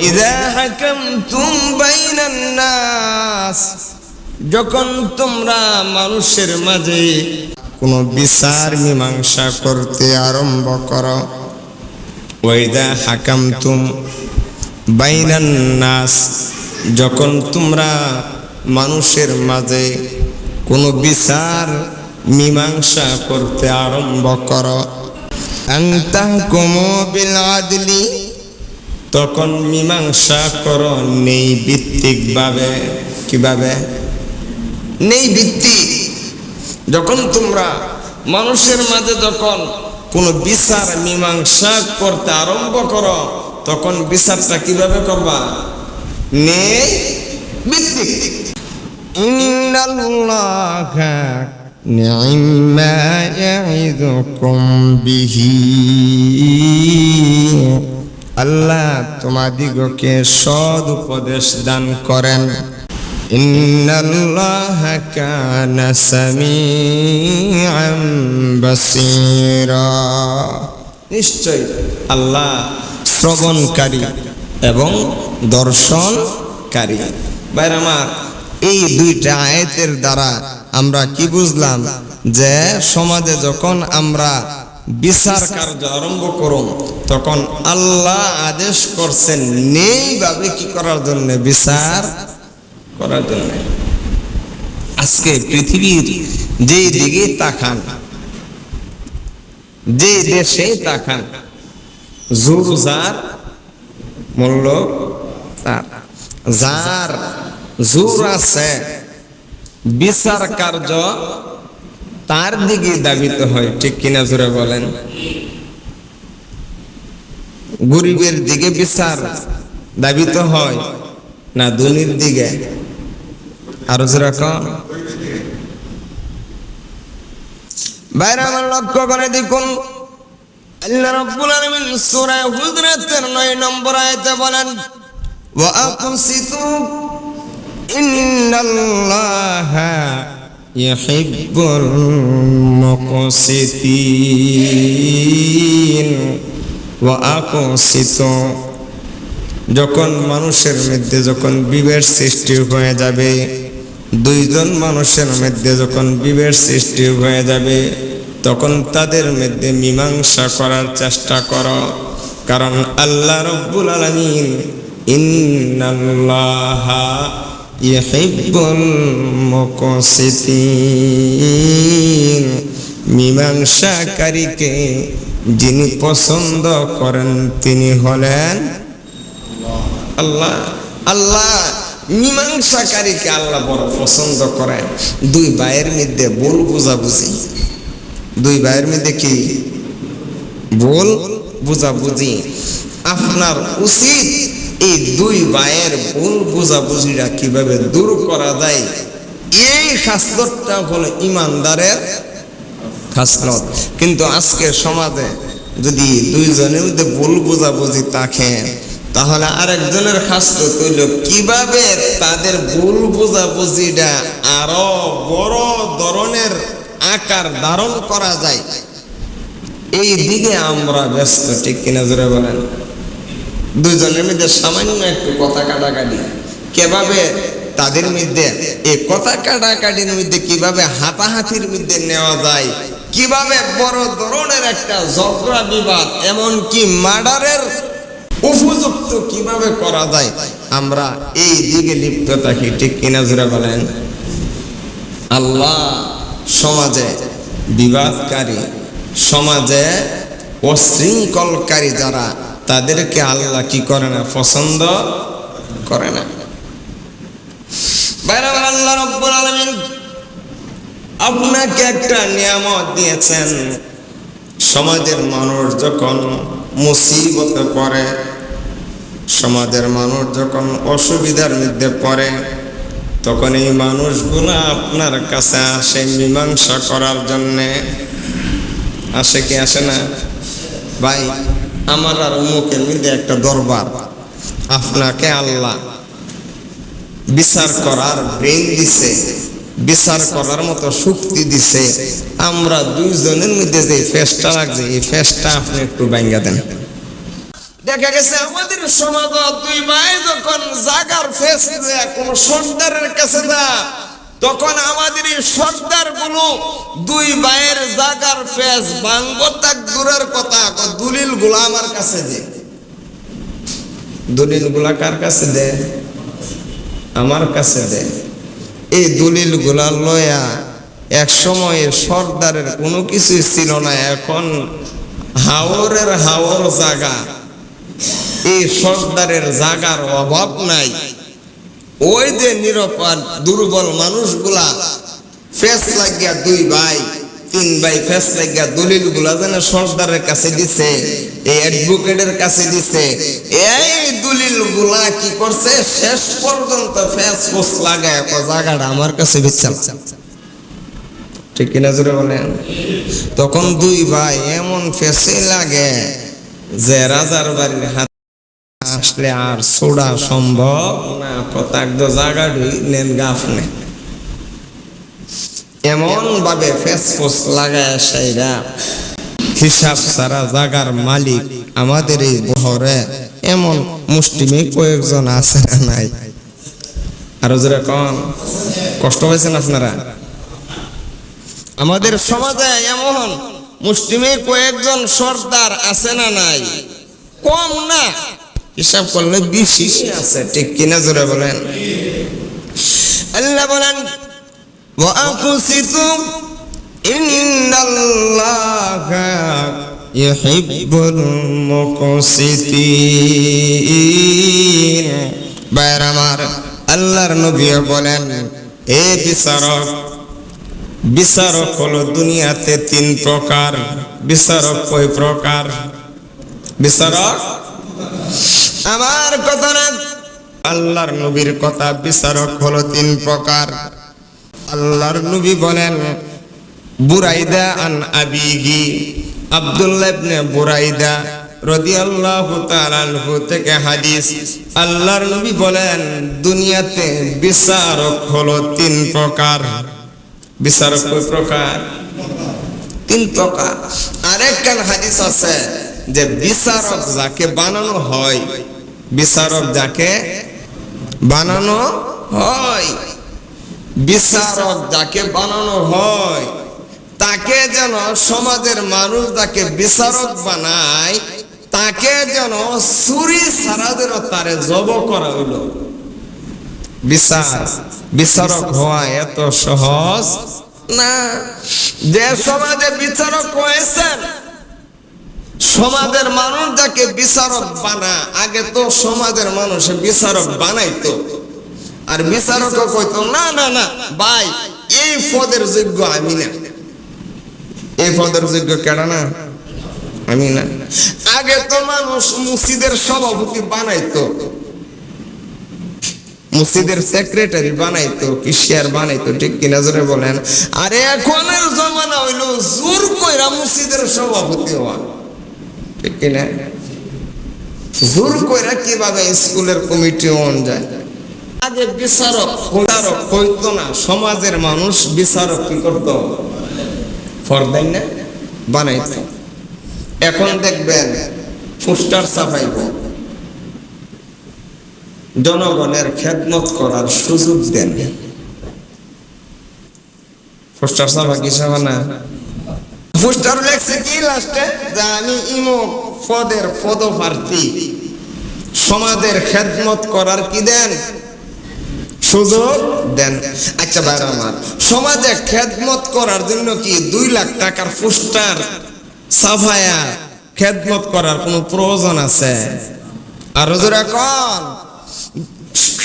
ইযা হাকামতুম বাইনান নাস, যখন তোমরা মানুষের মাঝে কোনো বিচার মীমাংসা করতে আরম্ভ করো। ওয়া ইযা হাকামতুম বাইনান নাস, যখন তোমরা মানুষের মাঝে কোনো বিচার মীমাংসা করতে আরম্ভ করো। আন তাহকুমু বিল আদলি, তখন মীমাংসা করো নেই ভিত্তিক ভাবে। কিভাবে? নেই ভিত্তিক। যখন তোমরা মানুষের মাঝে যখন কোনো বিচার মীমাংসা করতে আরম্ভ করো, তখন বিচারটা কিভাবে করবা? নেই ভিত্তিক। ইন্নাল্লাহা নি'মা ইয়া'iদুকুম বিহি, আল্লাহ তোমাদিগকে সৎ উপদেশ দান করেন। ইন্নাল্লাহা কানা সামিআন বাসীরা, নিশ্চয় আল্লাহ শ্রবণকারী এবং দর্শনকারী। ভাইরা আমার, এই দুইটা আয়াতের দ্বারা আমরা কি বুঝলাম? যে সমাজে যখন আমরা বিচার কার্য আরম্ভ করুন, তখন আল্লাহ আদেশ করছেন নেইভাবে কি করার জন্য? বিচার করার জন্য। আজকে পৃথিবীর যে দিকে তাকান, যে দেশে তাকান, জোর যার মূল্য তার। যার জোর আছে বিচার কার্য তার দিকে দাবিত হয়, ঠিক কিনা জোরে বলেন? গরিবের দিকে বিচার দাবিত হয় না ধনীর দিকে? আরো জোরে কন। বাইরে আমার লক্ষ্য করে দেখুন, আল্লাহ রাব্বুল আলামিন সূরা হুজরাতের 9 নম্বর আয়াতে বলেন, ওয়া আকসিতু ইন্নাল্লাহা ইউহিব্বুল মুকসিতিন। ওয়া আকসিতু, যখন মানুষের মধ্যে যখন বিভেদ সৃষ্টি হয়ে যাবে, দুইজন মানুষের মধ্যে যখন বিভেদ সৃষ্টি হয়ে যাবে, তখন তাদের মধ্যে মীমাংসা করার চেষ্টা করো। কারণ আল্লাহ রাব্বুল আলামিন ইন্নাল্লাহা ইউহিব্বুল মুকসিতিন, মীমাংসাকারীকে যিনি পছন্দ করেন তিনি হলেন আল্লাহ। আল্লাহ মীমাংসাকারীকে আল্লাহ বড় পছন্দ করেন। দুই ভাইয়ের মধ্যে ভুল বুঝাবুঝি, দুই ভাইয়ের মধ্যে কি ভুল বুঝাবুঝি, আপনার উচিত এই দুই ভাইয়ের ভুল বুঝাবুঝিটা কিভাবে দূর করা যায়, এই খাসলতটা হলো ইমানদারের খাসলত। কিন্তু আজকে সমাজে যদি দুইজনের মধ্যে ভুল বুঝাবুঝি থাকে, তাহলে আরেকজনের খাসলত হইল কিভাবে তাদের ভুল বুঝাবুঝিটা আরো বড় ধরনের আকার ধারণ করা যায়, এই দিকে আমরা ব্যস্ত, ঠিক কিনা জোরে বলেন? দুইজনের মধ্যে সামান্য একটু কথা কাটাকাটি, কিভাবে তাদের মধ্যে এই কথা কাটাকাটির মধ্যে কিভাবে হাতাহাতির মধ্যে নেওয়া যায়, কিভাবে বড় ধরনের একটা ঝগড়া বিবাদ এমনকি মার্ডারের উপযুক্ত কিভাবে করা যায়, আমরা এই দিকে লিপ্ত থাকি, ঠিক কিনা জোরে বলেন? আল্লাহ সমাজে বিবাদকারী, সমাজে অশৃঙ্খলকারী যারা, তাদেরকে আল্লাহ কি করে না? পছন্দ করে না। আল্লাহ রাব্বুল আলামিন আপনাকে একটা নিয়ামত দিয়েছেন। সমাজের মানুষ যখন মুসিবতে পড়ে, সমাজের মানুষ যখন অসুবিধার মধ্যে পড়ে, তখন এই মানুষগুলো আপনার কাছে আসে মীমাংসা করার জন্যে। আসে কি আসে না? ভাই, আমার আর অমুকের মধ্যে একটা দরবার, আপনাকে আল্লাহ বিচার করার ব্রেন দিছে, বিচার করার মতো শক্তি দিছে। আমরা দুইজনের মধ্যে যে ফেসটা লাগছে, এই ফেসটা আপনি একটু ভাঙ্গা দেন। দেখা গেছে আমাদের সমাজ দুই ভাই যখন জাগার ফেস কোন সর্দারের কাছে যা, তখন আমাদের এই সর্দার গুলো দুই ভাইয়ের জাগার ফেস ভাঙবো তাক দূরের কথা, দলিল গুলা আমার কাছে দে। দলিল গুলা কার কাছে দে? আমার কাছে দে। এই দলিল গুলা লয়া এক সময়ে সর্দারের কোনো কিছু ছিল না, এখন হাওরের হাওর জাগা, এই সর্দারের জাগার অভাব নাই। ওই যে নিরপরাধ দুর্বল মানুষগুলা ফেস লাগিয়া দুই ভাই তিন ভাই ফেস লাগিয়া দলিল গুলা যেন সর্দারের কাছে দিছে, এই অ্যাডভোকেটের কাছে দিছে, এই দলিল গুলা কি করছে শেষ পর্যন্ত ফেস ফোস লাগায় জাগাটা আমার কাছে দিচ্ছে। ঠিক কিনা জোরে বলেন? তখন দুই ভাই এমন ফেসে লাগে যে রাজার বাড়ির হাত আসলে আর ছোড়া সম্ভব না, কতাগ্দ জায়গাটি নেন গাফ নেই, এমন ভাবে ফেস ফোস লাগায় সেইরা হিসাব সারা জাগার মালিক আমাদের এই বহরে এমন মুষ্টিমে কয়েকজন আছে না নাই? আরো যারা কম কষ্ট হয়েছেন আপনারা? আমাদের সমাজে এমন মুসলিমে কয়েকজন সর্দার আছে না নাই? কম না, হিসাব করলে বেশি আছে। ঠিক কিনা জোরে বলেন? আল্লাহ বলেন ওয়া আকুসিতু ইন্নাল্লাহা ইউহিব্বুল মুকসিতিন। বাইর আমার আল্লাহর নবী বলেন, এ বিচারক, বিচারক হলো দুনিয়াতে তিন প্রকার। বিচারক কয় প্রকার? বিচারক আমার কথা না, আল্লাহর নবীর কথা। বিচারক হলো তিন প্রকার। আল্লাহর নবী বলেন, বুরাইদা আন আবিহি, আব্দুল্লাহ ইবনে বুরাইদা রাদিয়াল্লাহু তাআলা আনহু থেকে হাদিস। আল্লাহর নবী বলেন, দুনিয়াতে বিচারক হলো তিন প্রকার। বিচারক কয় প্রকার? তিন প্রকার। আরেকখান হাদিস আছে যে বিচারক যাকে বানানো হয়, বিচারক যাকে বানানো হয়, বিচারক যাকে বানানো হয় তাকে যেন সমাজের মানুষ যাকে বিচারক বানায় তাকে যেন ছুরি ছাড়া যেন তারে জব করা হইল। বিচারক হওয়া এত সহজ না। যে সমাজে বিচারক হয়েছেন, সমাজের মানুষ যাকে বিচারক বানা, আগে তো সমাজের মানুষ বিচারক বানাইতো, আর বিচারক কইতো না না না ভাই এই পদের যোগ্য আমি না, এই পদের যোগ্য কেডা না, আমি না। আগে তো মানুষ মসজিদের সভাপতি বানাইতো, মসজিদের সেক্রেটারি বানাইতো, কিশিয়ার বানাইতো। ঠিক কিনা জোরে বলেন? আরে এখনের জমানা হইলো জোর কইরা মসজিদের সভাপতি হওয়া। ঠিক কিনা? জোর কইরা কিভাবে স্কুলের কমিটি হন যায়। আগে বিচারক হইতো না, সমাজের মানুষ বিচারক কি করতো? ফরদাই না বানাইতো। এখন দেখবেন পোস্টার ছাপাইব, জনগণের খেদমত করার সুযোগ দেন। পোস্টার ছাপা কি ছাপা না? পোস্টার লেখছে কি লাস্টে যে আমি ইমুক পদের পদপ্রার্থী। সমাজের খেদমত করার কি দেন? সুযোগ দেন। আচ্ছা ভাই আমার, সমাজে খেদমত করার জন্য কি 2 লাখ টাকার পোস্টার ছাপায়া খেদমত করার কোনো প্রয়োজন আছে? আর যারা কোন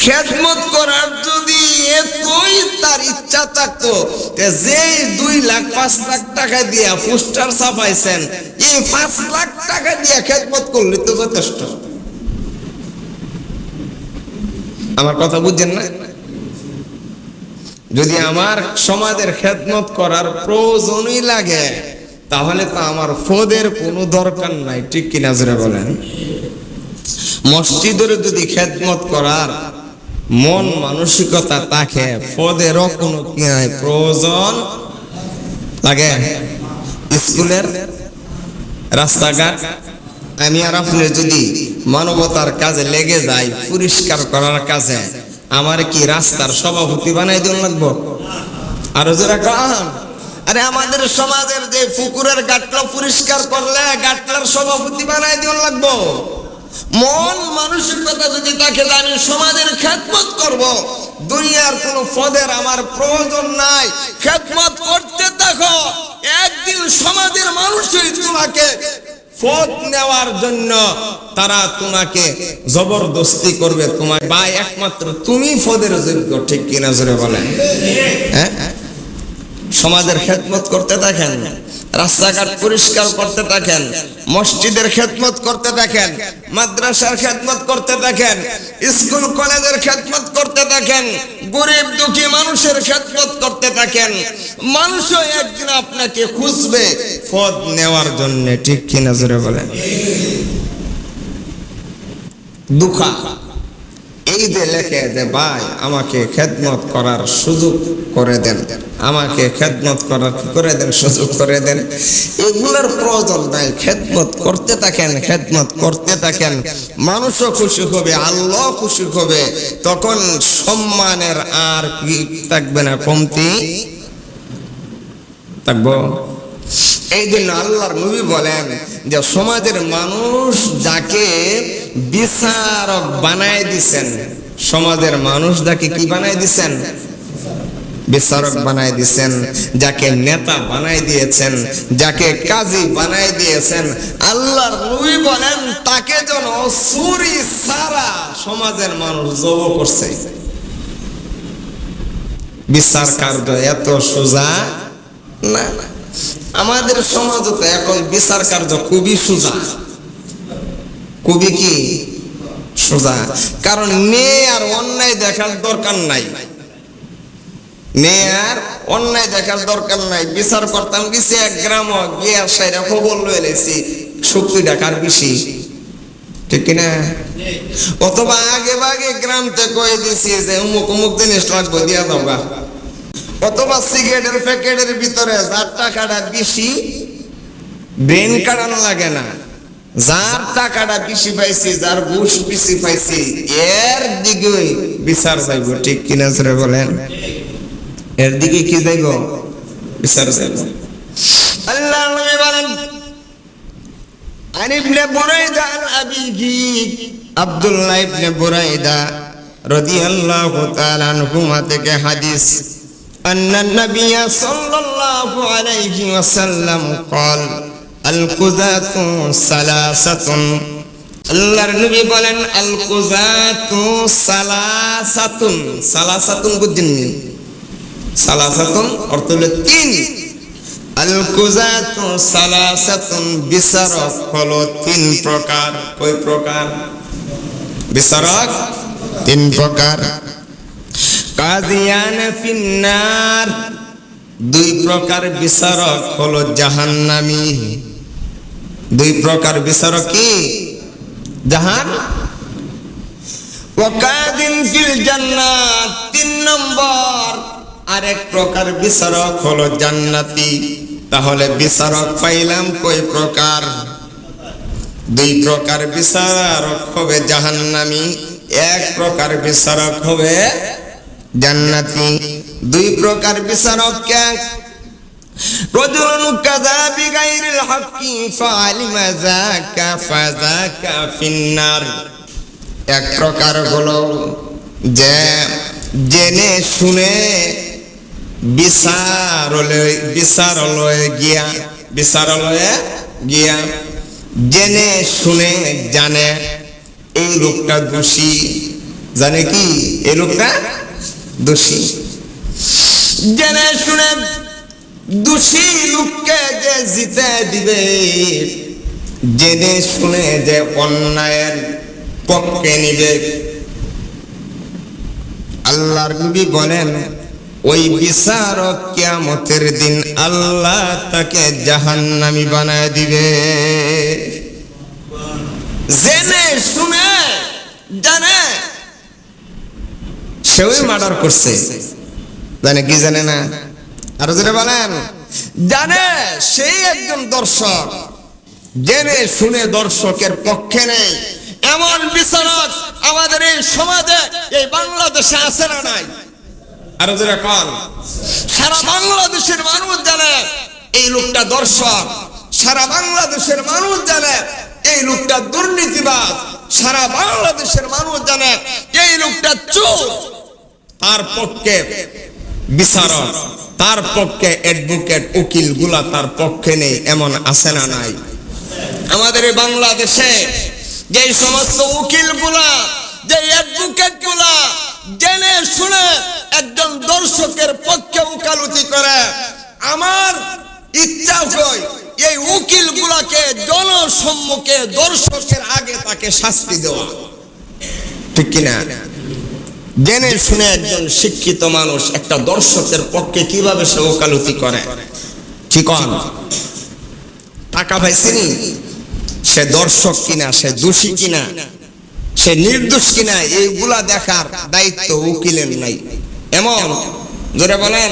খেদমত করার যদি এতই তার ইচ্ছা থাকতো, যে 2 লাখ 5 লাখ টাকা দিয়া পোস্টার ছাপাইছেন, এই 5 লাখ টাকা দিয়া খেদমত করলে তো যথেষ্ট। আমার কথা বুঝছেন না? যদি আমার সমাজের খেদমত করার প্রয়োজনই লাগে তাহলে তো আমার পদের কোনো দরকার নাই। ঠিক কিনা জোরে বলেন? মসজিদের যদি খেদমত করার মন মানসিকতা থাকে, পদেরও কোনো প্রয়োজন লাগে। স্কুলের রাস্তাঘাট আমি আর আপনি যদি মানবতার কাজে লেগে যাই, পরিষ্কার করার কাজে, আমার কি রাস্তার সভাপতি বানাই দিন লাগবো? আরো যারা কাম, আরে আমাদের সমাজের যে পুকুরের গাটলা পরিষ্কার করলে গাটলার সভাপতি বানাই দিন লাগবো? মন মানসিকতা যদি তাকে আমি সমাজের খেদমত করব, দুনিয়ার কোন পদের আমার প্রয়োজন নাই, খেদমত করতে থাকো, একদিন সমাজের মানুষই তোমাকে পদ নেওয়ার জন্য তারা তোমাকে জবরদস্তি করবে, তোমার ভাই একমাত্র তুমি পদের যোগ্য, ঠিক কিনা জোরে বলেন? হ্যাঁ, সমাজের খেদমত করতে থাকেন, রাস্তাঘাট পরিষ্কার করতে থাকেন, মসজিদের খেদমত করতে থাকেন, মাদ্রাসার খেদমত করতে থাকেন, স্কুল কলেজের খেদমত করতে থাকেন, গরিব দুঃখী মানুষের খেদমত করতে থাকেন, মানুষও একদিন আপনাকে খুঁজবে পদ নেওয়ার জন্য, ঠিক কিনা জোরে বলেন? দুঃখা এই যে লেখে যে ভাই আমাকে খেদমত করার সুযোগ করে দেন, আমাকে খেদমত করার করে দেন, সুযোগ করে দেন, এগুলোর প্রয়োজন নাই। খেদমত করতে থাকেন, খেদমত করতে থাকেন, মানুষও খুশি হবে, আল্লাহ খুশি হবে, তখন সম্মানের আর কি থাকবে না, কমতি থাকবো। এই জন্য আল্লাহর নবী বলেন যে সমাজের মানুষ যাকে বিচারক বানায় দিছেন, সমাজের মানুষ যাকে কি বানায় দিছেন? বিচারক বানায় দিছেন, যাকে নেতা বানায় দিয়েছেন, যাকে কাজী বানায় দিয়েছেন, আল্লাহর নবী বলেন তাকে যেন চুরি ছাড়া সমাজের মানুষ জব করছে। বিচার কার্য এত সোজা না। আমাদের সমাজে তো এখন বিচার কার্য খুবই সোজা, খুবই কি সোজা, কারণ মেয়ে আর অন্যায় দেখার দরকার নাই, মেয়ে আর অন্যায় দেখার দরকার নাই। বিচার করতাম গেছি এক গ্রাম গিয়ে সাইরা খবর লয়ে লেছি 70 টাকার বেশি, ঠিক কিনা? অথবা আগে ভাগে গ্রাম থেকে কয়ে দিছি যে অমুক অমুক জিনিস লাগবে দিয়া যাবা, অথবা সিগারেটের প্যাকেটের ভিতরে যার টাকাটা বেশি ব্রেন কাটানো লাগে না, যার টাকাটা বেশি পাইছি, যার ঘুষ বেশি পাইছি, এর দিকে বিচার যাইব, ঠিক কিনা জোরে বলেন? এর দিকে কি যাইব? বিচার যাইব। আল্লাহ নবী বলেন আন ইবনে বুরাইদা আন আবিহি, আব্দুল্লাহ ইবনে বুরাইদা রাদিয়াল্লাহু তাআলা আনহুমা থেকে হাদিস, أن النبي صلى الله عليه وسلم قال القذاة ثلاثة, আল্লাহর নবী বলেন আল কুযাতু সালাসাতুন, সালাসাতুন বুঝছেননি? সালাসাতুন অর্থ হলো 3, আল কুযাতু সালাসাতুন, বিচারক হলো 3 প্রকার। কয় প্রকার? বিচারক 3 প্রকার। কাযিয়ান ফিন্নার, 2 প্রকার বিচারক হলো জাহান্নামী। 2 প্রকার বিচারক কি? জাহান। ওয়া কাযিন ফিল জান্নাত, 3 নম্বর আরেক প্রকার বিচারক হলো জান্নাতি। তাহলে বিচারক পাইলাম কয় প্রকার? 2 প্রকার বিচারক হবে জাহান্নামী, 1 প্রকার বিচারক হবে জান্নাতি। 2 প্রকার বিচারক কে? রাজুলুন কাযা বিগাইরিল হাক্কি ফাআলিমা যাকা ফাযাকা ফিন্নার। 1 প্রকার হলো যে জেনে শুনে বিচারালয়ে গিয়া জেনে শুনে জানে এই লোকটা দোষী, জানে কি এই লোকটা দোষী, জেনে শুনে দোষী লোককে যে জিতে দিবে, জেনে শুনে যে অন্যায়ের পক্ষে নিবে, আল্লাহর নবী বলেন ওই বিচারক কিয়ামতের দিন আল্লাহ তাকে জাহান্নামী বানায় দিবে। জেনে শুনে জানে সেও মার্ডার করছে, জানে কি জানে না? আরো যেটা বলেন জানে সেই একজন দর্শক, জেনে শুনে দর্শকের পক্ষে নেই এমন বিচারক আমাদের এই সমাজে, এই বাংলাদেশে আছে না নাই? আরো যারা কন, সারা বাংলাদেশের মানুষ জানে এই লোকটা দর্শক, সারা বাংলাদেশের মানুষ জানে এই লোকটা দুর্নীতিবাজ, সারা বাংলাদেশের মানুষ জানে এই লোকটা চোর। তার পক্ষে বিচারক, তার পক্ষে অ্যাডভোকেট, উকিল গুলা তার পক্ষে নেই, এমন আছে না নাই? আমাদের এই বাংলাদেশে যে সমস্ত উকিল গুলা, যে অ্যাডভোকেট গুলা জেনে শুনে একজন দর্শকের পক্ষে উকালতি করে, আমার ইচ্ছা হয় এই উকিল গুলাকে জনসম্মুখে দর্শকের আগে তাকে শাস্তি দেওয়া, ঠিক কিনা? জেনে শুনে একজন শিক্ষিত মানুষ একটা দর্শকের পক্ষে কিভাবে সে ওকালতি করে, ঠিক টাকা পাইছেনি, সে দর্শক কিনা, সে দোষী কিনা, সে নির্দোষ কিনা, এইগুলা দেখার দায়িত্ব উকিলের নাই। এমন ধরে বলেন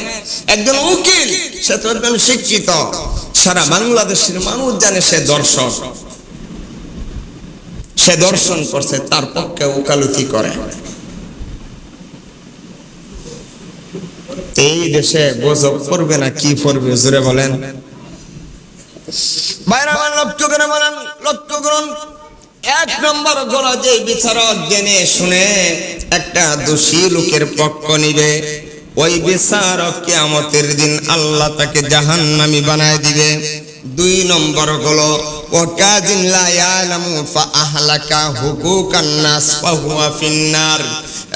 একজন উকিল, সে তো একজন শিক্ষিত, সারা বাংলাদেশের মানুষ জানে সে দর্শক, সে দর্শন করছে, তার পক্ষে ওকালতি করে। এই দেশে গজব করবে না কি করবে জোরে বলেন? বাইরে লক্ষ্য করে বলেন, লক্ষ্য করুন। এক নম্বর হলো যে বিচারক জেনে শুনে একটা দোষী লোকের পক্ষ নিবে, ওই বিচারক কিয়ামতের দিন আল্লাহ তাকে জাহান্নামী বানায় দিবে। দুই নম্বর হলো ওয়াকাজিন লা ইয়ালামু ফা আহলাকা হুকুকান নাস ফা হুয়া ফিন্নার,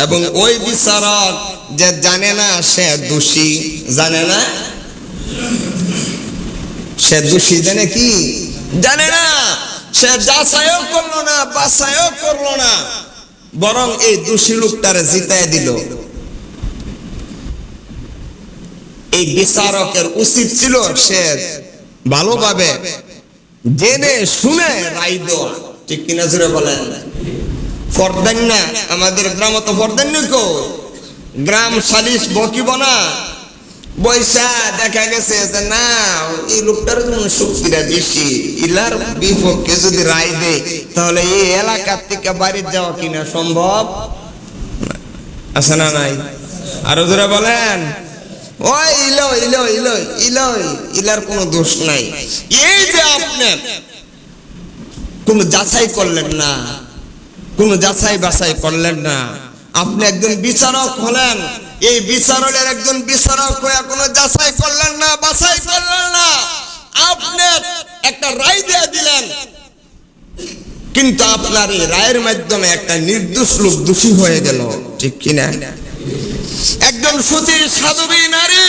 এবং ওই বিচারক যে জানে না সে দোষী, জানে না সে দোষী, জানে কি জানে না, সে যাচাইও করলো না, বাছাইও করলো না, বরং এই দোষী লোকটারে জিতায় দিল। এই বিচারকের উচিত ছিল সে ভালোভাবে জেনে শুনে রায় দেওয়া, ঠিক কিনা জোরে বলেন? ফরদান না, আমাদের গ্রাম তো ফরদান কো গ্রাম সালিশ বকিব না, বৈশা দেখা গেছে যে না এই লোকটার জন্য শক্তিটা বেশি, ইলার বিপক্ষে যদি রায় দেয় তাহলে এই এলাকার থেকে বাইরে যাওয়া কিনা সম্ভব আছে না নাই? আরো জোরে বলেন। ওই ইলো ইলো ইলো ইলো ইলার কোনো দোষ নাই। এই যে আপনি কোন যাচাই করলেন না, কোন যাচাই বাছাই করলেন না, আপনি একজন বিচারক হলেন, এই বিচারকের একজন বিচারক হয়ে কোনো যাচাই করলেন না, বাছাই করলেন না, আপনি একটা রায় দিয়ে দিলেন, কিন্তু আপনার এই রায়ের মাধ্যমে একটা নির্দোষ লোক দোষী হয়ে গেল, ঠিক কিনা? একজন সতী সাধবী নারী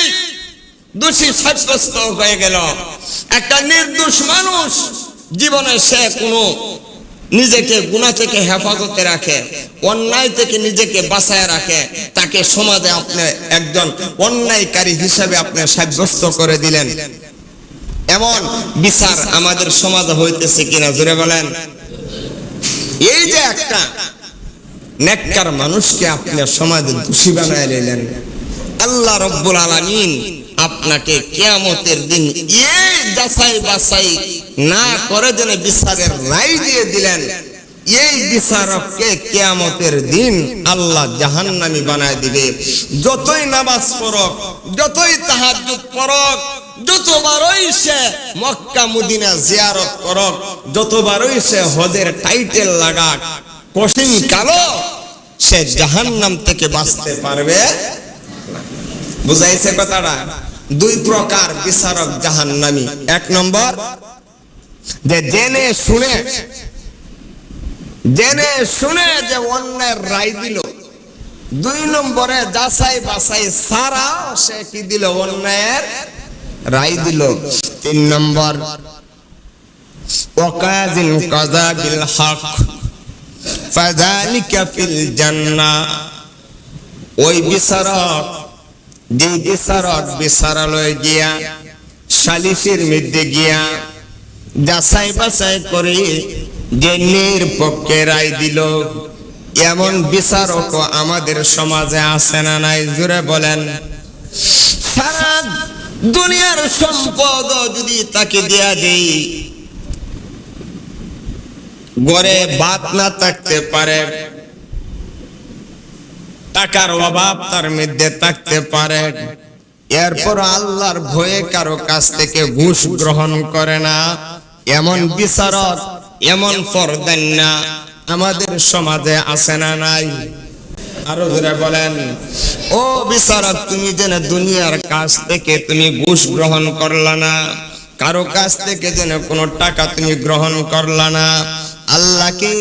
দোষী সাব্যস্ত হয়ে গেল, একটা নির্দোষ মানুষ জীবনে সে কোনো নিজেকে গুনাহ থেকে হেফাজতে রাখে, অন্যায় থেকে নিজেকে বাঁচায় রাখে, তাকে সমাজে আপনি একজন অন্যায়কারী হিসাবে আপনি সাব্যস্ত করে দিলেন। এমন বিচার আমাদের সমাজে হইতেছে কিনা জোরে বলেন? এই যে একটা নেককার মানুষকে আপনি সমাজে দোষী বানায় নিলেন, আল্লাহ রব্বুল আলামিন আপনাকে কিয়ামতের দিন এই যাচাই বাছাই না করে যেন বিচারের রায় দিয়ে দিলেন, এই বিচারককে কিয়ামতের দিন আল্লাহ জাহান্নামী বানায় দিবে। যতই নামাজ পড়ক, যতই তাহাজ্জুদ পড়ক, যতবারই সে মক্কা মদিনা জিয়ারত করক, যতবারই সে হজের টাইটেল লাগাক, কঠিন কালো সে জাহান্নাম থেকে বাঁচতে পারবে না। বুঝাইছে কথাটা? দুই প্রকার বিচারক জাহান্নামী। এক নম্বর যে জেনে শুনে যে অন্যায়ের রায় দিল, দুই নম্বরে যাচাই বাছাই ছাড়া সে কি দিল? অন্যায়ের রায় দিল। তিন নম্বর ওয়াকাজিন কাযা বিল হক ফাযালিকা ফিল জান্নাহ, ওই বিচারক যে বিচারক বিচারালয়ে গিয়া সালিসের মধ্যে গিয়া যাচাই বাছাই করে যে নিরপেক্ষ রায় দিল, এমন বিচারক আমাদের সমাজে আছে না নাই জোরে বলেন? সারা দুনিয়ার সম্পদ যদি তাকে দেয়া দেই, ঘরে ভাত না থাকতে পারে, টাকার অভাব তার মধ্যে থাকতে পারে, এরপর আল্লাহর ভয়ে কারো কাছ থেকে ঘুষ গ্রহণ করে না, এমন বিচারক, এমন ফরদান্না আমাদের সমাজে আছে না নাই? আরো জোরে বলেন। ও বিচারক, তুমি যেন দুনিয়ার কাছ থেকে তুমি ঘুষ গ্রহণ করলা না, কারো কাছ থেকে যেন কোনো টাকা তুমি গ্রহণ করলা না, আল্লাহকে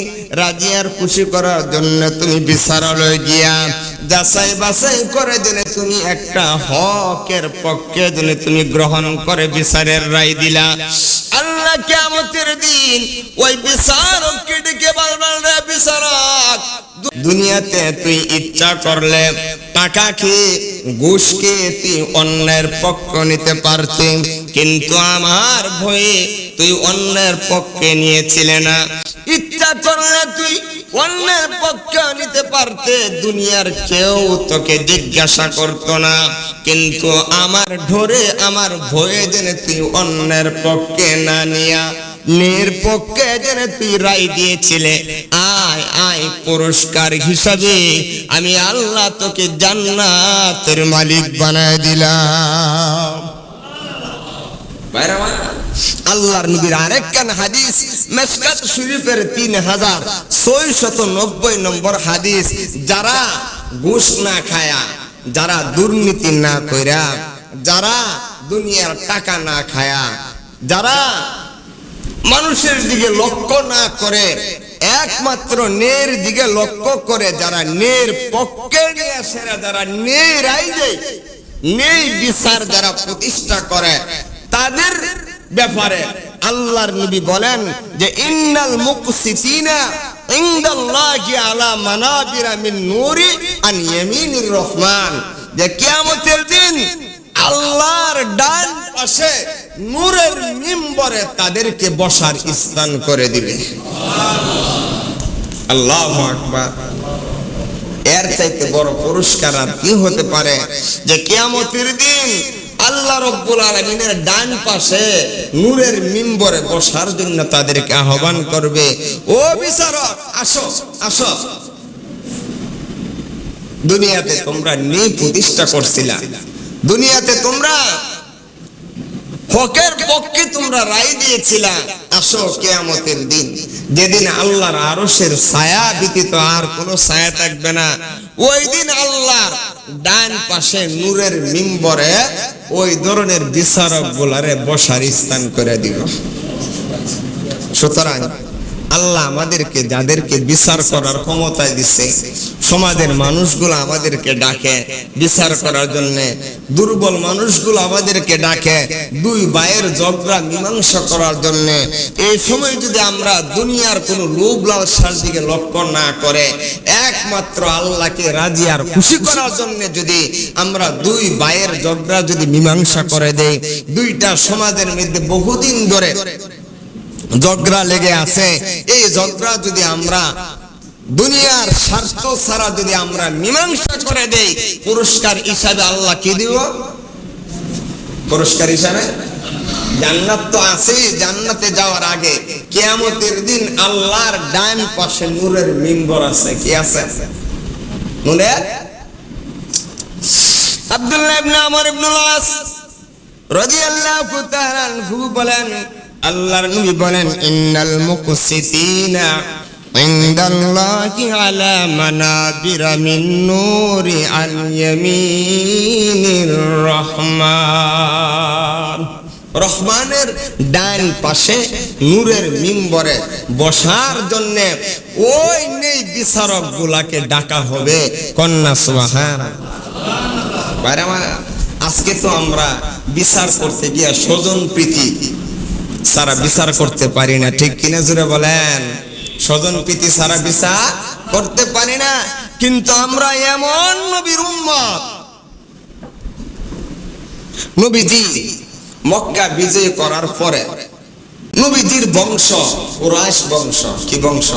রাজি আর খুশি করার জন্য তুমি বিচারালয়ে গিয়া যাচাই বাছাই করে যেন তুমি একটা হকের পক্ষে যেন তুমি গ্রহণ করে বিচারের রায় দিলা। আল্লাহ কিয়ামতের দিন ওই বিচারককে ডেকে বলবেন, রে বিচারক, দুনিয়াতে তুই ইচ্ছা করলে টাকা খেয়ে ঘুষ খেয়ে তুই অন্যের পক্ষ নিতে পারতি, কিন্তু আমার ভয়ে তুই অন্যের পক্ষে নিয়েছিলে না। ইচ্ছা করলে তুই অন্যের পক্ষ নিতে পারতে, দুনিয়ার কেউ তোকে জিজ্ঞাসা করতো না, কিন্তু আমার ধরে আমার ভয়ে যেন তুই অন্যের পক্ষে না নিয়া নিরপেক্ষে যেন তুই রায় দিয়েছিলে। আয় আয়, পুরস্কার হিসাবে আমি আল্লাহ তোকে জান্নাতের মালিক বানায় দিলাম। আল্লাহর নবীর আরেকখান হাদিস, মিশকাত শরীফের 3690 নম্বর হাদিস, যারা ঘুষ না খায়া, যারা দুর্নীতি না কইরা, যারা দুনিয়ার টাকা না খায়া, যারা মানুষের দিকে লক্ষ্য না করে একমাত্র ন্যায়ের দিকে লক্ষ্য করে, যারা ন্যায়ের পক্ষে নিয়ে আসে, যারা ন্যায় রায় দেয়, ন্যায় বিচার যারা প্রতিষ্ঠা করে, তাদের ব্যাপারে আল্লাহর নবী বলেন যে ইন্নাল মুকসিতিনা ইনদাল্লাহি আলা মানাবিরা মিন নূরি আন ইয়ামিনির রহমান, যে কিয়ামতের দিন আল্লাহর ডান পাশে নূরের মিম্বরে তাদেরকে বসার স্থান করে দিবে। আল্লাহু আকবার। এর চাইতে বড় পুরস্কার আর কি হতে পারে, যে কিয়ামতের দিন আল্লাহ রাব্বুল আলামিনের ডান পাশে নূরের মিম্বরে বসার জন্য তাদেরকে আহ্বান করবে, ও বিচারক আসো আসো, দুনিয়াতে তোমরা ন্যায় প্রতিষ্ঠা করছিলা, দুনিয়াতে তোমরা হকের পক্ষে তোমরা রায় দিয়েছিলা, আসো কিয়ামতের দিন, যেদিন আল্লাহর আরশের ছায়া ব্যতীত আর কোনো ছায়া থাকবে না, ওই দিন আল্লাহর ডান পাশে নূরের মিম্বরে ওই ধরনের বিচারক গুলারে বসার স্থান করে দিব। সুতরাং আল্লাহ আমাদেরকে, যাদেরকে বিচার করার ক্ষমতা দিচ্ছে, সমাজের মানুষগুলো আমাদেরকে ডাকে বিচার করার জন্য, দুর্বল মানুষগুলো আমাদেরকে ডাকে দুই ভাইয়ের ঝগড়া মীমাংসা করার জন্য। এই সময় যদি আমরা দুনিয়ার কোনো লোভ লালসার দিকে লক্ষ্য না করে একমাত্র আল্লাহকে রাজি আর খুশি করার জন্য যদি আমরা দুই ভাইয়ের ঝগড়া যদি মীমাংসা করে দেই, দুইটা সমাজের মধ্যে বহুদিন ধরে ঝগড়া লেগে আছে, এই ঝগড়া যদি আমরা দুনিয়ার স্বার্থ ছাড়া যদি আমরা মীমাংসা করে দেই, পুরস্কার হিসাবে আল্লাহ কি দিব? পুরস্কার হিসাবে জান্নাত তো আছে। জান্নাতে যাওয়ার আগে কিয়ামতের দিন আল্লাহর ডান পাশে নূরের মিম্বর আছে। কি আছে? নূরের। আব্দুল্লাহ ইবনে আমর ইবনে আস রাদিয়াল্লাহু তাআলা আনহু বলেন, আল্লাহর নবী বলেন, ইন্নাল মুকসিতিনা ইনদাল্লাহি আলা মানাবিরা মিন নূরি আল ইয়ামিনির রহমান, রহমানের ডান পাশে নূরের মিম্বরে বসার জন্য ওই নেই বিচারক গুলাকে ডাকা হবে। কন্যা সুবহানাল্লাহ। আজকে তো আমরা বিচার করতে গিয়ে স্বজন প্রীতি সারা বিচার করতে পারি না, ঠিক কিনা জোরে বলেন? স্বজন প্রীতি সারা বিচার করতে পারি না, কিন্তু আমরা এমন নবীর উম্মত, নবীজি মক্কা বিজয় করার পরে নবীজির বংশ কুরাইশ বংশ। কি বংশ?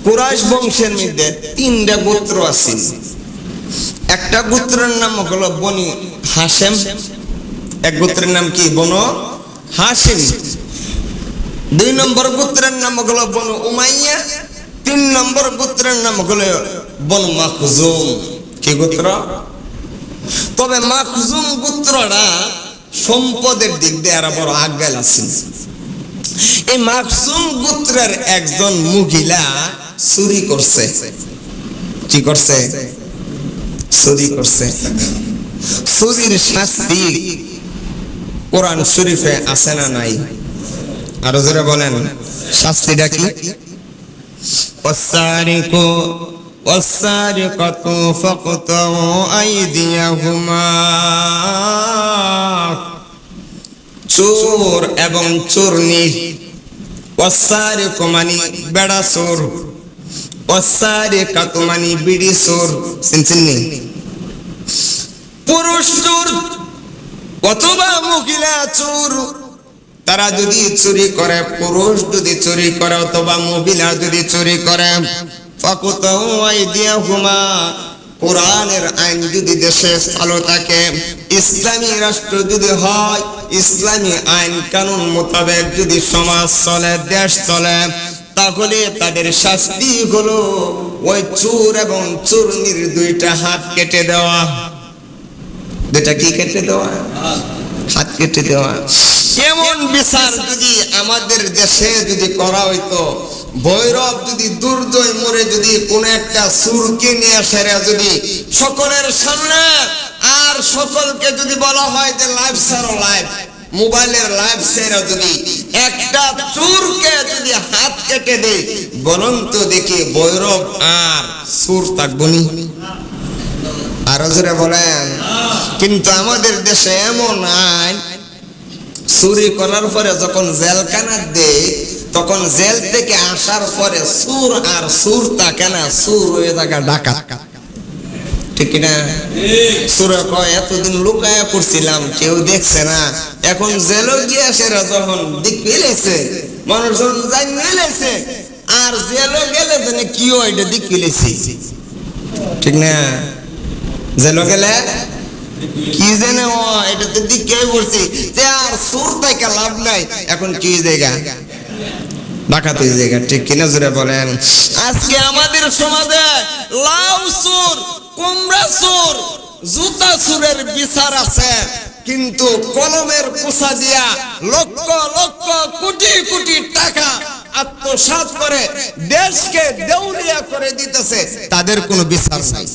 কুরাইশ বংশের মধ্যে তিনটা গোত্র আছে। একটা গোত্রের নাম হলো বনি হাশেম, এক গোত্রের নাম কি? বনু হাশিম। দুই নম্বর গোত্রের নাম হলো বনু উমাইয়া, তিন নম্বর গোত্রের নাম হলো বনু মাখজুম। কি গোত্র? তবে মাখজুম গোত্রটা সম্পদের দিক দিয়ে এরা বড় আজ্ঞাল আছে। এই মাখজুম গোত্রের একজন মহিলা চুরি করছে। কি করছে? চুরি করছে। চুরির শাস্তি কোরআন শরীফে আছে না নাই? আরো জোরে বলেন, শাস্তিটা কি? ওয়াসারিকু ওয়াসারিকাতু ফাকতাউ আইদিয়াহুমা। চোর এবং চোরনি, ওয়াসারিকু মানে বেড়া চোর, ওয়াসারিকাতু মানে বিড়ি চোর। চিনছেন? পুরুষ চোর অথবা মহিলা চোর, তারা যদি চুরি করে, পুরুষ যদি চুরি করে অথবা মহিলা যদি চুরি করে, ফাকুতাউ আইদিয়াহুমা, কোরআনের আইন যদি দেশে চালু থাকে, ইসলামী রাষ্ট্র যদি হয়, ইসলামী আইন কানুন মোতাবেক যদি সমাজ চলে, দেশ চলে, তাহলে তাদের শাস্তি হলো ওই চোর এবং চোরনির দুইটা হাত কেটে দেওয়া। দুইটা কি কেটে দেওয়া? হাত কেটে দেওয়া। এমন বিচার যদি আমাদের দেশে যদি করা হইতো, ভৈরব যদি দুর্জয় মোড়ে যদি কোন একটা চোরকে নিয়ে সেরা যদি সকলের সামনে আর সকলকে যদি বলা হয় যে লাইভ ছাড়ো, লাইভ মোবাইলের লাইভ সেরা যদি একটা চোরকে যদি হাত কেটে দেয়, বলুন তো দেখি ভৈরব আর চোর থাকবনি? আরো জোরে বলেন। কিন্তু আমাদের দেশে এমন আইন, চুরি করার পরে যখন জেলখানা দেয়, তখন জেল থেকে আসার পরে চোর আর চোর থাকে না, চোর হয়ে থাকা ডাকাত। ঠিক না? চোরে কয় এতদিন লুকায়া করছিলাম, কেউ দেখছে না, এখন জেলও গিয়ে সেরা যখন দিক পেলেছে, মানুষজন জানিয়েছে, আর জেলও গেলে জানে কি হয় এটা দিক পেলেছি। ঠিক না? জেলও গেলে কি জানে এটা তো দিকে বলছি যে আর চোর থেকে লাভ নাই, এখন কি জায়গা? ডাকাতের জায়গা। ঠিক কিনা জোরে বলেন। আজকে আমাদের সমাজে লাউ চোর, কুমড়া চোর, জুতা চোরের বিচার আছে, কিন্তু কলমের পোছা দিয়া লক্ষ লক্ষ কোটি কোটি টাকা আত্মসাৎ করে দেশকে দেউলিয়া করে দিতেছে, তাদের কোনো বিচার নাই।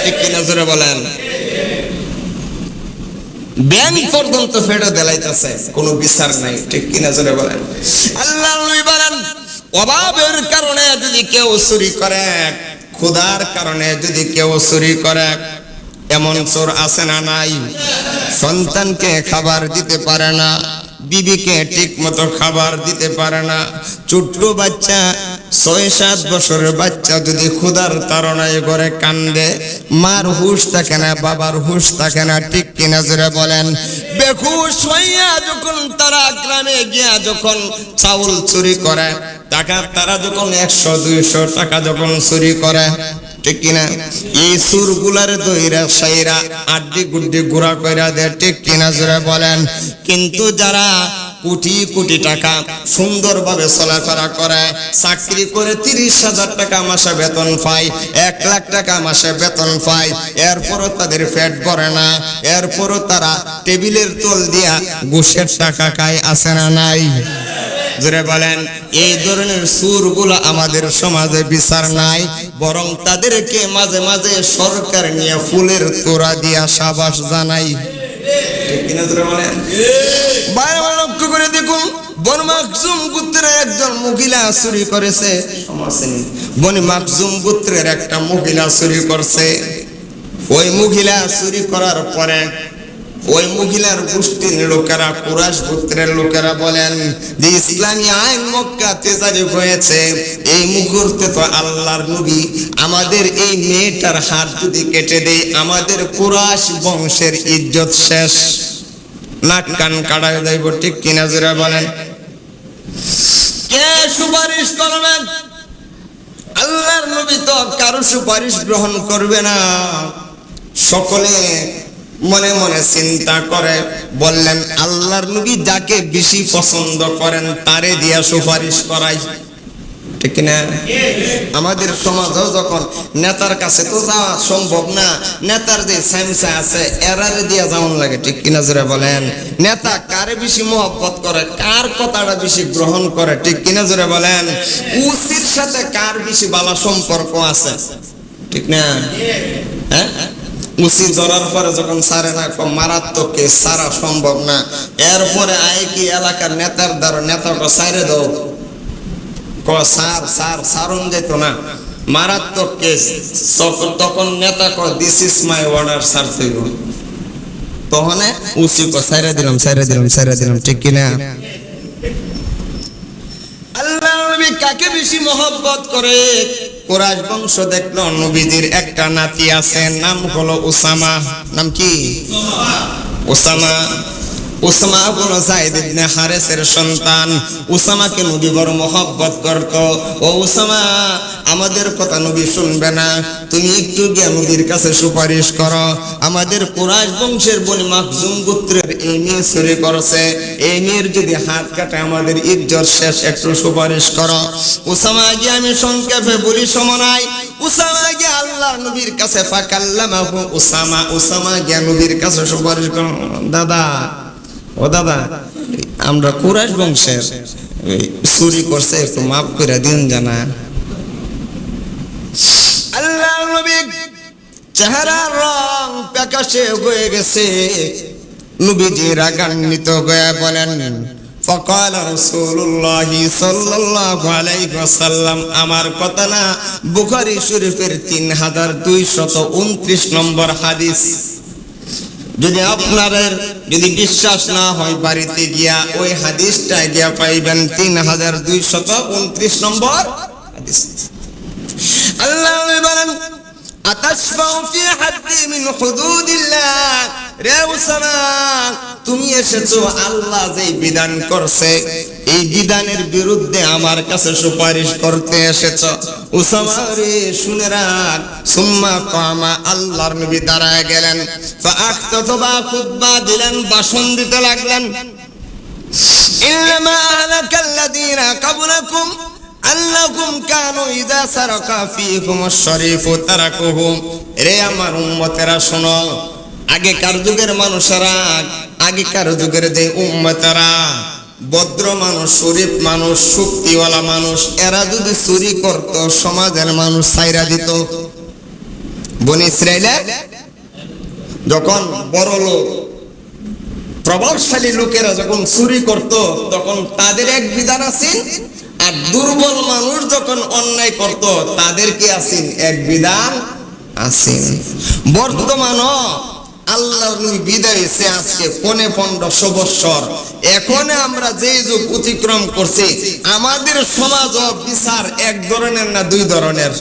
ঠিক কিনা জোরে বলেন। ব্যাংক পর্যন্ত ফেরত দেলাইতেছে, কোনো বিচার নাই। ঠিক কিনা জোরে বলেন। আল্লাহ নবী বলেন, অভাবের কারণে যদি কেউ চুরি করে, ক্ষুধার কারণে যদি কেউ চুরি করে, এমন চোর আছে না নাই? সন্তানকে খাবার দিতে পারে না, বিবিকে ঠিক মতো খাবার দিতে পারে না, ছোট্ট বাচ্চা ৬-৭ বছরের বাচ্চা যদি ক্ষুধার তাড়নায় করে কান্দে, মার হুঁশ থাকে না, বাবার হুঁশ থাকে না। ঠিক কিনা জোরে বলেন। বেহুশ হইয়া যখন তারা গ্রামে গিয়া যখন চাউল চুরি করে, টাকা তারা যখন ১০০-২০০ টাকা যখন চুরি করে, ঠিক কিনা, এই সুরগুলার দইরা সাইরা আড্ডি গুড্ডি গুড়া কইরা দেয়। ঠিক কিনা জোরে বলেন। কিন্তু যারা কোটি কোটি টাকা সুন্দরভাবে চলাফেরা করে, চাকরি করে ৩০,০০০ টাকা মাসে বেতন পায়, ১ লাখ টাকা মাসে বেতন পায়, এরপরও তাদের পেট ভরে না, এরপরও তারা টেবিলের তল দিয়া ঘুষের টাকা খায়। আছে না নাই? জোরে বলেন। এই ধরনের সুরগুলো আমাদের সমাজে বিচার নাই, বরং তাদেরকে মাঝে মাঝে সরকার নিয়ে ফুলের তোড়া দিয়া সাবাস জানাই। ঠিক কিনা জোরে বলেন। বাইরে লক্ষ্য করে দেখুন, বনু মাখজুম গোত্রের একজন মহিলা চুরি করেছে। বনু মাখজুম গোত্রের একটা মহিলা চুরি করছে। ওই মহিলা চুরি করার পরে ওই মহিলার গোষ্ঠীর লোকেরা, কুরাইশ গোত্রের লোকেরা বলেন যে ইসলামী আইন মক্কাতে জারি হয়েছে, এই মুহূর্তে তো আল্লাহর নবী আমাদের এই মেয়েটার হাত যদি কেটে দেয়, আমাদের কুরাইশ বংশের ইজ্জত শেষ, নাক কান কাটায় যাইব। ঠিক কিনা জোরে বলেন। কে সুপারিশ করবেন? আল্লাহর নবী তো কারো সুপারিশ গ্রহণ করবে না। সকলে মনে মনে চিন্তা করে বললেন, আল্লাহর নবী যাকে বেশি পছন্দ করেন তারে দিয়া সুপারিশ করাই। ঠিক না? আমাদের সমাজও যখন নেতার কাছে তো যাওয়া সম্ভব না, নেতার যে স্যামসা আছে এরারে দিয়া যাওয়ান লাগে। ঠিক কিনা জোরে বলেন? নেতা কারে বেশি মহব্বত করে, কার কথাটা বেশি গ্রহণ করে, ঠিক কিনা জোরে বলেন? উচির সাথে কার বেশি ভালো সম্পর্ক আছে, ঠিক না? হ্যাঁ, উচিত ধরার পরে যখন সারে না, মারাত্মক কেস, সারা সম্ভব না, এরপরে আয় কি এলাকার নেতার দ্বারা নেতাকে সাইরে দাও, সারণ যেত না, মারাত্মক কেস, তখন নেতা কয় this is my order, sir থইব, তখন উচিত সাইরে দিলাম, ঠিক কিনা? আল্লাহ নবী কাকে বেশি মহব্বত করে? কুরাইশ বংশ দেখলো নবীজির একটা নাতি আছে, নাম হলো উসামা। নাম কি? উসামা। উসামা ইবনে যায়েদ ইবনে হারেসের সন্তান। উসামাকে নবী বড় মহব্বত করত। ও উসামা, আমাদের কথা নবী শুনবে না, তুমি একটু গিয়ে নবীর কাছে সুপারিশ করো। আমাদের কুরাইশ বংশের বনি মাখজুম গোত্রের এই মেয়ে চুরি করছে, এই মেয়ের যদি হাত কাটে আমাদের ইজ্জত শেষ, একটু সুপারিশ করো। উসামা গিয়ে, আমি সংক্ষেপে বলি সময়, উসামা গিয়ে আল্লাহ নবীর কাছে ফাকাল্লামাহু উসামা, উসামা গিয়ে নবীর কাছে সুপারিশ করো। দাদা, ও দাদা, আমরা কুরাইশ বংশের চুরি করছে, একটু মাফ করে দিন জানা। আল্লাহ নবী চেহারার রং প্রকাশে হয়ে গেছে, নবীজি রাগান্বিত হয়ে বলেন, فقال رسول الله صلى الله عليه وسلم, আমার কথা না, বুখারী শরীফের 3229 নম্বর হাদিস। যদি আপনাদের যদি বিশ্বাস না হয়, বাড়িতে গিয়া ওই হাদিসটা গিয়া পাইবেন, 3229 নম্বর হাদিস। আল্লাহ বলেন, আতাশফাউ ফি হাদ্দি মিন হুদুদিল্লাহ, রে উসামা, তুমি এসেছো আল্লাহ যে বিধান করছে এই বিধানের বিরুদ্ধে আমার কাছে সুপারিশ করতে এসেছো। উসামা রে, শুনে রাখ। সুম্মা কামা, আল্লাহর নবী দাঁড়ায় গেলেন, ফাআখতাবা, খুতবা দিলেন, ভাষণ দিতে লাগলেন। ইন্নামা আলাকাল্লাযীনা ক্বাবলাকুম আল্লাকুম কানু ইযা সারাকা ফীকুমুশ শরীফু তারাকুহু, রে আমার উম্মতেরা শোনো, আগেকার যুগের মানুষেরা, আগেকার যুগের যে উম্মতেরা ভদ্র মানুষ, শরীফ মানুষ, শক্তিওয়ালা মানুষ, এরা যদি চুরি করত সমাজের মানুষ ছাইরা দিত। বনি ইসরাইলে যখন বড় লোক, প্রভাবশালী লোকেরা যখন চুরি করত, তখন তাদের এক বিধান আছে, আর দুর্বল মানুষ যখন অন্যায় করত তাদের কি আছে? এক বিধান আছে। বর্তমানও আল্লাহর নবী বিদায় হয়েছে আজকে 1500 বছর। এখন আমরা যে যুগ অতিক্রম করছি, আমাদের সমাজ ও বিচার এক ধরনের না দুই ধরনের?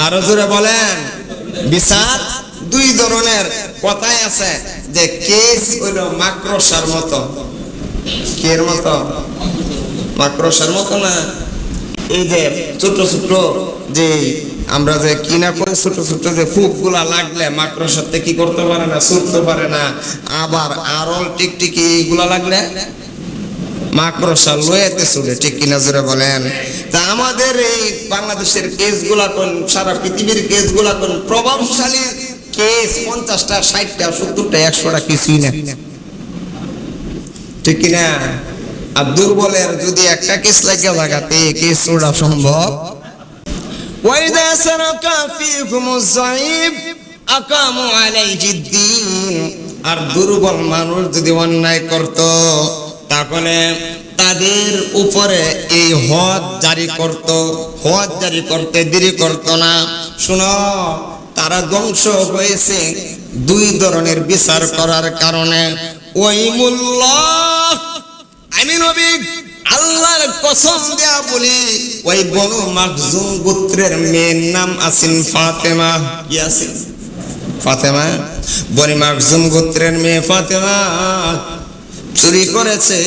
আরো জোরে বলেন, বিচার দুই ধরনের। কথায় আছে যে কেস হইল মাকড়সার মতো। কের মতো? মাকড়সার মতো না। এই যে ছোট ছোট যে আমরা যে কিনা করে ছোট ছোট যে ফুকগুলা লাগলে মাকড়সাতে কি করতে পারে না, ছুটতে পারে না। আবার আরল টিকটিকি এইগুলা লাগলে মাকড়সা লয়েতে ছুটে, ঠিক কিনা জোরে বলেন? তা আমাদের এই বাংলাদেশের কেসগুলা কোন, সারা পৃথিবীর কেসগুলা কোন, প্রভাবশালী কেস 50টা, 60টা, 70টা, 100টা কিছুই না, ঠিক কিনা? আর দুর্বলের যদি একটা কেস লাগে লাগাতে কেস ছোড়া সম্ভব। ওয়াইদা সারাকা ফীকুমুজ যায়ীব আকামু আলাইহিদ্দিন, আর দুর্বল মানুষ যদি অন্যায় করত তাহলে তাদের উপরে এই হদ জারি করত, হদ জারি করতে দেরি করত না। শুনো, তারা ধ্বংস হয়েছে দুই ধরনের বিচার করার কারণে। ওয়াইমুল্লাহ, আমি নবী আল্লাহর কসম দেয়া বলি, ওই বনু মাখজুম গোত্রের মেয়ের নাম আছেন ফাতেমা। কি আছে? ফাতেমা। বনি মাখজুম গোত্রের মেয়ে ফাতেমা চুরি করেছে,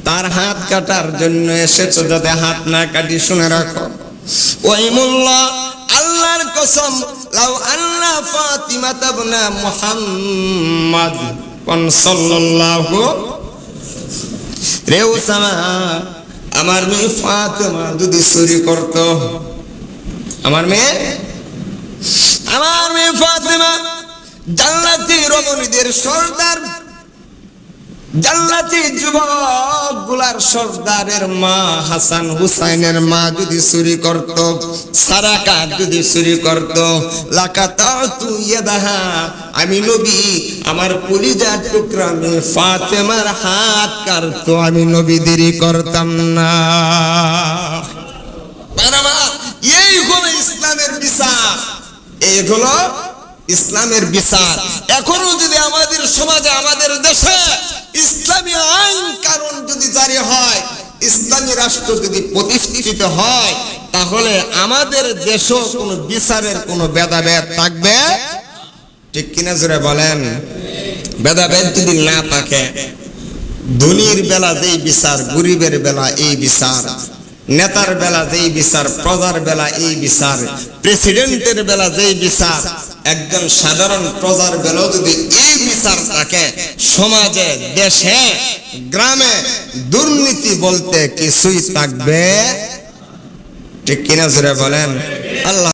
তার হাত কাটার জন্য এসেছো, যাতে হাত না কাটি। শুনে রাখো, ওয়াইমুল্লাহ, আল্লাহ আল্লাহর কসম, লাউ আন্না ফাতিমাতা ইবনা মুহাম্মদ সাল্লাল্লাহু রে উসামা, আমার মেয়ে ফাতেমা যদি চুরি করত, আমার মেয়ে ফাতেমা জান্নাতি রমণীদের সর্দার, জান্নাতি যুবক গুলার সর্দারের মা হাসান হুসাইনের মা যদি চুরি করত, সারাকা যদি চুরি করত, লাকাতাতু ইয়াদাহা, আমি নবী আমার কলিজার টুকরা মেয়ে ফাতেমার হাত কাটতো, আমি নবী দেরি করতাম না। এই হলো ইসলামের বিচার, এই হলো ইসলামের বিচার। এখনো যদি আমাদের সমাজে, আমাদের দেশে ইসলামী আইন কানুন যদি জারি হয়, ইসলামী রাষ্ট্র যদি প্রতিষ্ঠিত হয়, তাহলে আমাদের দেশও কোনো বিচারের কোনো ভেদাভেদ থাকবে, ঠিক কিনা জোরে বলেন? ভেদাভেদ যদি না থাকে, ধনীর বেলা যেই বিচার, গরিবের বেলা এই বিচার, নেতার বেলা যেই বিচার, প্রজার বেলা এই বিচার, প্রেসিডেন্টের বেলা যেই বিচার, একজন সাধারণ প্রজার বেলাও যদি এই বিচার থাকে, সমাজে, দেশে, গ্রামে দুর্নীতি বলতে কিছুই থাকবে, ঠিক কিনা জোরে বলেন? আল্লাহ